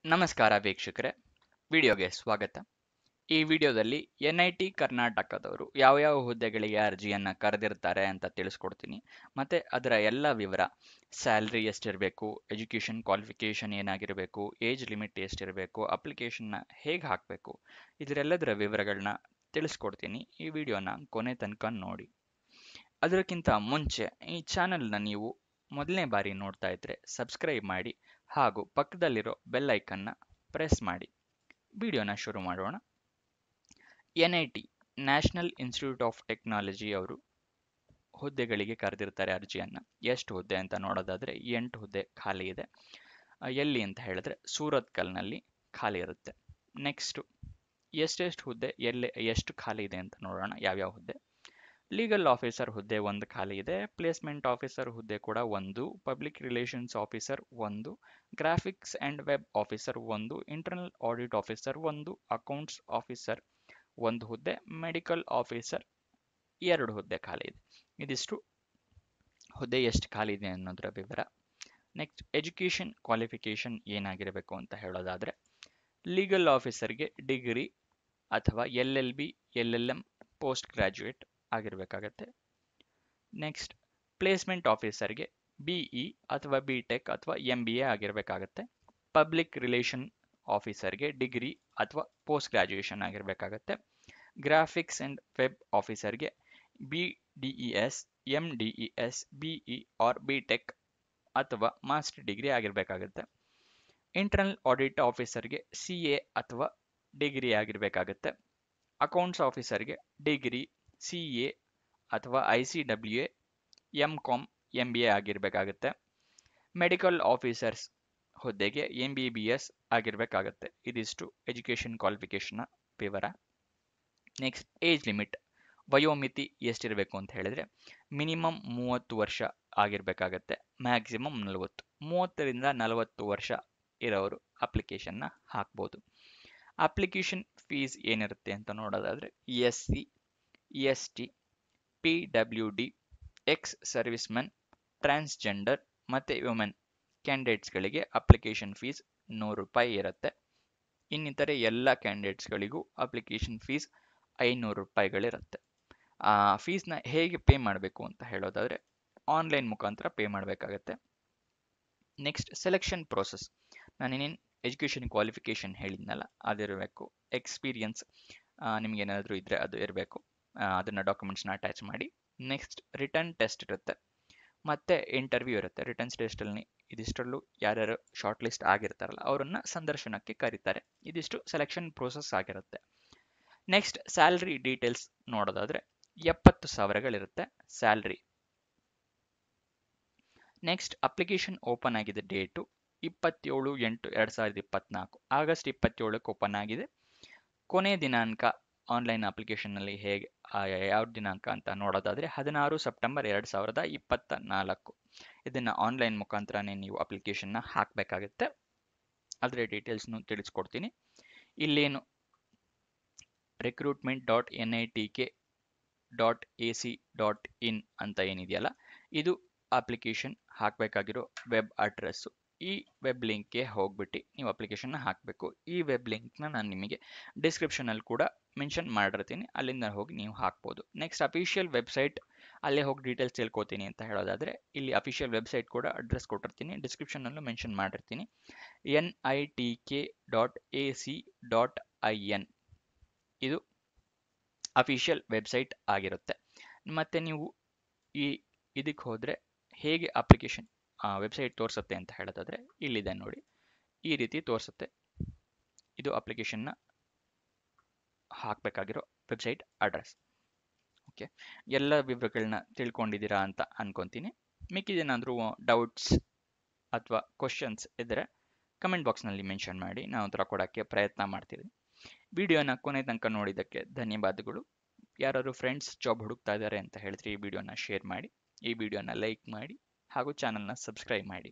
ನಮಸ್ಕಾರ ವೀಕ್ಷಕರೇ, ವಿಡಿಯೋಗೆ ಸ್ವಾಗತ. ಈ ವಿಡಿಯೋದಲ್ಲಿ NIT ಕರ್ನಾಟಕದವರು ಯಾವ ಹುದ್ದೆಗಳಿಗೆ ಅರ್ಜಿಯನ್ನು ಕರೆದಿರ್ತಾರೆ ಅಂತ ತಿಳಿಸ್ಕೊಡ್ತೀನಿ. ಮತ್ತೆ ಅದರ ಎಲ್ಲ ವಿವರ, ಸ್ಯಾಲ್ರಿ ಎಷ್ಟಿರಬೇಕು, ಎಜುಕೇಷನ್ ಕ್ವಾಲಿಫಿಕೇಷನ್ ಏನಾಗಿರಬೇಕು, ಏಜ್ ಲಿಮಿಟ್ ಎಷ್ಟಿರಬೇಕು, ಅಪ್ಲಿಕೇಶನ್ನ ಹೇಗೆ ಹಾಕಬೇಕು, ಇದರೆಲ್ಲದರ ವಿವರಗಳನ್ನ ತಿಳಿಸ್ಕೊಡ್ತೀನಿ. ಈ ವಿಡಿಯೋನ ಕೊನೆ ತನಕ ನೋಡಿ. ಅದಕ್ಕಿಂತ ಮುಂಚೆ ಈ ಚಾನಲ್ನ ನೀವು ಮೊದಲನೇ ಬಾರಿ ನೋಡ್ತಾ ಇದ್ರೆ ಸಬ್ಸ್ಕ್ರೈಬ್ ಮಾಡಿ ಹಾಗೂ ಪಕ್ಕದಲ್ಲಿರೋ ಬೆಲ್ ಐಕನ್ನ ಪ್ರೆಸ್ ಮಾಡಿ. ವಿಡಿಯೋನ ಶುರು ಮಾಡೋಣ. NIT national institute of technology ಅವರು ಹುದ್ದೆಗಳಿಗೆ ಕರೆದಿರ್ತಾರೆ ಅರ್ಜಿಯನ್ನು. ಎಷ್ಟು ಹುದ್ದೆ ಅಂತ ನೋಡೋದಾದ್ರೆ 8 ಹುದ್ದೆ ಖಾಲಿ ಇದೆ. ಎಲ್ಲಿ ಅಂತ ಹೇಳಿದ್ರೆ ಸೂರತ್ಕಲ್ನಲ್ಲಿ ಖಾಲಿ ಇರುತ್ತೆ. ನೆಕ್ಸ್ಟ್ ಎಷ್ಟೆಷ್ಟು ಹುದ್ದೆ ಎಷ್ಟು ಖಾಲಿ ಇದೆ ಅಂತ ನೋಡೋಣ. ಯಾವ್ಯಾವ ಹುದ್ದೆ: ಲೀಗಲ್ ಆಫೀಸರ್ ಹುದ್ದೆ 1 ಖಾಲಿ ಇದೆ. ಪ್ಲೇಸ್ಮೆಂಟ್ ಆಫೀಸರ್ ಹುದ್ದೆ ಕೂಡ 1, public relations officer 1, graphics and web officer 1, internal audit officer 1, accounts officer 1 ಹುದ್ದೆ, ಮೆಡಿಕಲ್ ಆಫೀಸರ್ 2 ಹುದ್ದೆ ಖಾಲಿ ಇದೆ. ಇದಿಷ್ಟು ಹುದ್ದೆ ಎಷ್ಟು ಖಾಲಿ ಇದೆ ಅನ್ನೋದರ ವಿವರ. ನೆಕ್ಸ್ಟ್ ಎಜುಕೇಷನ್ ಕ್ವಾಲಿಫಿಕೇಷನ್ ಏನಾಗಿರಬೇಕು ಅಂತ ಹೇಳೋದಾದ್ರೆ, ಲೀಗಲ್ ಆಫೀಸರ್ಗೆ ಡಿಗ್ರಿ ಅಥವಾ LLB, LLM, ಪೋಸ್ಟ್ ಗ್ರಾಜ್ಯುಯೇಟ್ ಆಗಿರಬೇಕಾಗತ್ತೆ. ನೆಕ್ಸ್ಟ್ ಪ್ಲೇಸ್ಮೆಂಟ್ ಆಫೀಸರ್ಗೆ BE ಅಥವಾ BTech ಅಥವಾ MBA ಆಗಿರಬೇಕಾಗತ್ತೆ. ಪಬ್ಲಿಕ್ ರಿಲೇಷನ್ ಆಫೀಸರ್ಗೆ ಡಿಗ್ರಿ ಅಥವಾ ಪೋಸ್ಟ್ ಗ್ರಾಜ್ಯುಯೇಷನ್ ಆಗಿರಬೇಕಾಗತ್ತೆ. ಗ್ರಾಫಿಕ್ಸ್ ಅಂಡ್ ವೆಬ್ ಆಫೀಸರ್ಗೆ BDES, MDES, BE or BTech ಅಥವಾ ಮಾಸ್ಟರ್ ಡಿಗ್ರಿ ಆಗಿರಬೇಕಾಗತ್ತೆ. ಇಂಟರ್ನಲ್ ಆಡಿಟ್ ಆಫೀಸರ್ಗೆ CA ಅಥವಾ ಡಿಗ್ರಿ ಆಗಿರಬೇಕಾಗತ್ತೆ. ಅಕೌಂಟ್ಸ್ ಆಫೀಸರ್ಗೆ ಡಿಗ್ರಿ, CA ಅಥವಾ ICWA, MCOM, MBA ಆಗಿರಬೇಕಾಗುತ್ತೆ. ಮೆಡಿಕಲ್ ಆಫೀಸರ್ಸ್ ಹುದ್ದೆಗೆ MBBS ಆಗಿರಬೇಕಾಗತ್ತೆ. ಇದಿಷ್ಟು ಎಜುಕೇಷನ್ ಕ್ವಾಲಿಫಿಕೇಷನ್ನ ವಿವರ. ನೆಕ್ಸ್ಟ್ ಏಜ್ ಲಿಮಿಟ್, ವಯೋಮಿತಿ ಎಷ್ಟಿರಬೇಕು ಅಂತ ಹೇಳಿದ್ರೆ ಮಿನಿಮಮ್ 30 ವರ್ಷ ಆಗಿರಬೇಕಾಗತ್ತೆ, ಮ್ಯಾಕ್ಸಿಮಮ್ 40. 30ರಿಂದ 40 ವರ್ಷ ಇರೋರು ಅಪ್ಲಿಕೇಶನ್ನ ಹಾಕ್ಬೋದು. ಅಪ್ಲಿಕೇಶನ್ ಫೀಸ್ ಏನಿರುತ್ತೆ ಅಂತ ನೋಡೋದಾದ್ರೆ SC, ST, PWD, X servicemen, transgender ಮತ್ತು ವುಮೆನ್ ಕ್ಯಾಂಡಿಡೇಟ್ಸ್ಗಳಿಗೆ ಅಪ್ಲಿಕೇಶನ್ ಫೀಸ್ 100 ರೂಪಾಯಿ ಇರುತ್ತೆ. ಇನ್ನಿತರೆ ಎಲ್ಲ ಕ್ಯಾಂಡಿಡೇಟ್ಸ್ಗಳಿಗೂ ಅಪ್ಲಿಕೇಶನ್ ಫೀಸ್ 500 ರೂಪಾಯಿಗಳಿರುತ್ತೆ. ಆ ಫೀಸ್ನ ಹೇಗೆ ಪೇ ಮಾಡಬೇಕು ಅಂತ ಹೇಳೋದಾದರೆ ಆನ್ಲೈನ್ ಮುಖಾಂತರ ಪೇ ಮಾಡಬೇಕಾಗತ್ತೆ. ನೆಕ್ಸ್ಟ್ ಸೆಲೆಕ್ಷನ್ ಪ್ರೋಸೆಸ್, ನಾನೇನೇನು ಎಜುಕೇಷನ್ ಕ್ವಾಲಿಫಿಕೇಷನ್ ಹೇಳಿದ್ನಲ್ಲ ಅದಿರಬೇಕು. ಎಕ್ಸ್ಪೀರಿಯನ್ಸ್ ನಿಮಗೇನಾದರೂ ಇದ್ದರೆ ಅದು ಇರಬೇಕು. ಅದನ್ನು ಡಾಕ್ಯುಮೆಂಟ್ಸ್ನ ಅಟ್ಯಾಚ್ ಮಾಡಿ. ನೆಕ್ಸ್ಟ್ ರಿಟರ್ನ್ ಟೆಸ್ಟ್ ಇರುತ್ತೆ, ಮತ್ತೆ ಇಂಟರ್ವ್ಯೂ ಇರುತ್ತೆ. ರಿಟರ್ನ್ ಟೆಸ್ಟಲ್ಲಿ ಇದಿಷ್ಟರಲ್ಲೂ ಯಾರ್ಯಾರು ಶಾರ್ಟ್ ಲಿಸ್ಟ್ ಆಗಿರ್ತಾರಲ್ಲ ಅವರನ್ನ ಸಂದರ್ಶನಕ್ಕೆ ಕರೀತಾರೆ. ಇದಿಷ್ಟು ಸೆಲೆಕ್ಷನ್ ಪ್ರೋಸೆಸ್ ಆಗಿರುತ್ತೆ. ನೆಕ್ಸ್ಟ್ ಸ್ಯಾಲ್ರಿ ಡೀಟೇಲ್ಸ್ ನೋಡೋದಾದ್ರೆ 70,000ಗಳಿರುತ್ತೆ ಸ್ಯಾಲ್ರಿ. ನೆಕ್ಸ್ಟ್ ಅಪ್ಲಿಕೇಶನ್ ಓಪನ್ ಆಗಿದೆ ಡೇಟು 27/8/2024, ಆಗಸ್ಟ್ 27ಕ್ಕೆ ಓಪನ್ ಆಗಿದೆ. ಕೊನೆ ದಿನಾಂಕ ಆನ್ಲೈನ್ ಅಪ್ಲಿಕೇಶನ್ನಲ್ಲಿ ಹೇಗೆ ಯಾವ ದಿನಾಂಕ ಅಂತ ನೋಡೋದಾದರೆ 16 ಸೆಪ್ಟೆಂಬರ್ 2024. ಇದನ್ನು ಆನ್ಲೈನ್ ಮುಖಾಂತರನೇ ನೀವು ಅಪ್ಲಿಕೇಶನ್ನ ಹಾಕಬೇಕಾಗುತ್ತೆ. ಅದರ ಡೀಟೇಲ್ಸ್ನು ತಿಳಿಸ್ಕೊಡ್ತೀನಿ. ಇಲ್ಲೇನು recruitment.nitk.ac.in ಅಂತ ಏನಿದೆಯಲ್ಲ ಇದು ಅಪ್ಲಿಕೇಶನ್ ಹಾಕಬೇಕಾಗಿರೋ ವೆಬ್ ಅಡ್ರೆಸ್ಸು. ಈ ವೆಬ್ ಲಿಂಕ್ಗೆ ಹೋಗ್ಬಿಟ್ಟು ನೀವು ಅಪ್ಲಿಕೇಶನ್ನ ಹಾಕಬೇಕು. ಈ ವೆಬ್ ಲಿಂಕ್ನ ನಾನು ನಿಮಗೆ ಡಿಸ್ಕ್ರಿಪ್ಷನಲ್ಲಿ ಕೂಡ ಮೆನ್ಷನ್ ಮಾಡಿರ್ತೀನಿ, ಅಲ್ಲಿಂದ ಹೋಗಿ ನೀವು ಹಾಕ್ಬೋದು. ನೆಕ್ಸ್ಟ್ ಅಫಿಷಿಯಲ್ ವೆಬ್ಸೈಟ್, ಅಲ್ಲೇ ಹೋಗಿ ಡೀಟೇಲ್ಸ್ ತಿಳ್ಕೊತೀನಿ ಅಂತ ಹೇಳೋದಾದರೆ ಇಲ್ಲಿ ಅಫಿಷಿಯಲ್ ವೆಬ್ಸೈಟ್ ಕೂಡ ಅಡ್ರೆಸ್ ಕೊಟ್ಟಿರ್ತೀನಿ, ಡಿಸ್ಕ್ರಿಪ್ಷನಲ್ಲೂ ಮೆನ್ಷನ್ ಮಾಡಿರ್ತೀನಿ. nitk.ac.in ಇದು ಅಫಿಷಿಯಲ್ ವೆಬ್ಸೈಟ್ ಆಗಿರುತ್ತೆ. ಮತ್ತು ನೀವು ಇದಕ್ಕೆ ಹೋದರೆ ಹೇಗೆ ಅಪ್ಲಿಕೇಶನ್ ವೆಬ್ಸೈಟ್ ತೋರಿಸುತ್ತೆ ಅಂತ ಹೇಳೋದಾದರೆ ಇಲ್ಲಿದೆ ನೋಡಿ, ಈ ರೀತಿ ತೋರಿಸುತ್ತೆ. ಇದು ಅಪ್ಲಿಕೇಶನ್ನ ಹಾಕಬೇಕಾಗಿರೋ ವೆಬ್ಸೈಟ್ ಅಡ್ರೆಸ್. ಓಕೆ, ಎಲ್ಲ ವಿವರಗಳನ್ನ ತಿಳ್ಕೊಂಡಿದ್ದೀರಾ ಅಂತ ಅನ್ಕೊತೀನಿ. ಮಿಕ್ಕಿದೇನಾದರೂ ಡೌಟ್ಸ್ ಅಥವಾ ಕ್ವಶನ್ಸ್ ಇದ್ದರೆ ಕಮೆಂಟ್ ಬಾಕ್ಸ್ನಲ್ಲಿ ಮೆನ್ಷನ್ ಮಾಡಿ, ನಾವು ಉತ್ತರ ಕೊಡೋಕ್ಕೆ ಪ್ರಯತ್ನ ಮಾಡ್ತೀವಿ. ವಿಡಿಯೋನ ಕೊನೆ ತನಕ ನೋಡಿದ್ದಕ್ಕೆ ಧನ್ಯವಾದಗಳು. ಯಾರಾದರೂ ಫ್ರೆಂಡ್ಸ್ ಜಾಬ್ ಹುಡುಕ್ತಾ ಇದ್ದಾರೆ ಅಂತ ಹೇಳಿದ್ರೆ ಈ ವಿಡಿಯೋನ ಶೇರ್ ಮಾಡಿ, ಈ ವಿಡಿಯೋನ ಲೈಕ್ ಮಾಡಿ ಹಾಗೂ ಚಾನಲ್ನ ಸಬ್ಸ್ಕ್ರೈಬ್ ಮಾಡಿ.